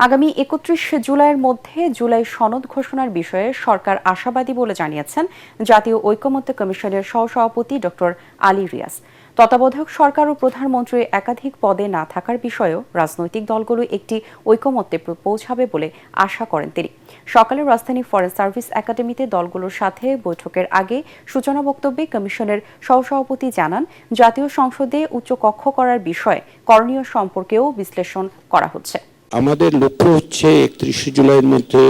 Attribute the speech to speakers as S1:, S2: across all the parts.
S1: আগামী ৩১ জুলাইয়ের মধ্যে জুলাই সনদ ঘোষণার বিষয়ে সরকার আশাবাদী বলে জানিয়েছেন জাতীয় ঐকমত্য কমিশনের সহসভাপতি ডক্টর আলী রিয়াজ। তত্ত্বাবধায়ক সরকার ও প্রধানমন্ত্রী একাধিক পদে না থাকার বিষয়েও রাজনৈতিক দলগুলো একটি ঐকমত্যে পৌঁছাবে বলে আশা করেন তিনি। সকালে রাজধানী ফরেন সার্ভিস একাডেমিতে দলগুলোর সাথে বৈঠকের আগে সূচনা বক্তব্যে কমিশনের সহসভাপতি জানান, জাতীয় সংসদে উচ্চকক্ষ করার বিষয়ে করণীয় সম্পর্কেও বিশ্লেষণ করা হচ্ছে।
S2: আমাদের লক্ষ্য হচ্ছে ৩১ জুলাইয়ের মধ্যে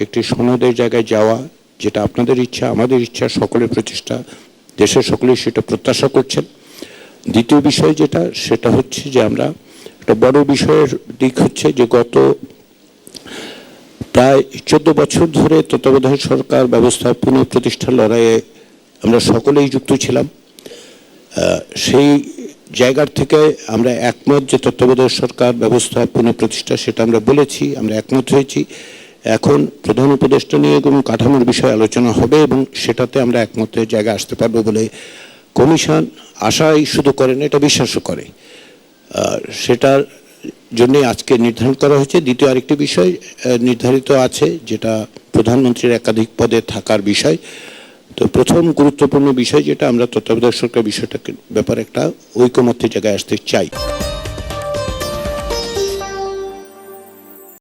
S2: একটি সনদের জায়গায় যাওয়া, যেটা আপনাদের ইচ্ছা, আমাদের ইচ্ছা, সকলের প্রচেষ্টা, দেশের সকলেই সেটা প্রত্যাশা করছেন। দ্বিতীয় বিষয় সেটা হচ্ছে যে আমরা একটা বড় বিষয়ের দিক হচ্ছে যে গত প্রায় 14 বছর ধরে তত্ত্বাবধায়ক সরকার ব্যবস্থা পুনঃপ্রতিষ্ঠার লড়াইয়ে আমরা সকলেই যুক্ত ছিলাম। সেই জায়গার থেকে আমরা একমত যে তত্ত্বাবধায়ক সরকার ব্যবস্থা পুনঃপ্রতিষ্ঠা, সেটা আমরা বলেছি, আমরা একমত হয়েছি। এখন প্রধান উপদেষ্টা নিয়ে এবং কাঠামোর বিষয়ে আলোচনা হবে এবং সেটাতে আমরা একমতের জায়গায় আসতে পারবো বলে কমিশন আশাই শুধু করে না, এটা বিশ্বাসও করে। সেটার জন্যই আজকে নির্ধারণ করা হয়েছে। দ্বিতীয় আরেকটি বিষয় নির্ধারিত আছে, যেটা প্রধানমন্ত্রীর একাধিক পদে থাকার বিষয়। তো প্রথম গুরুত্বপূর্ণ বিষয় যেটা আমরা তত্ত্বাবধায়ক সরকার বিষয়টাকে ব্যাপারে একটা ঐকমত্যের জায়গায় আসতে চাই।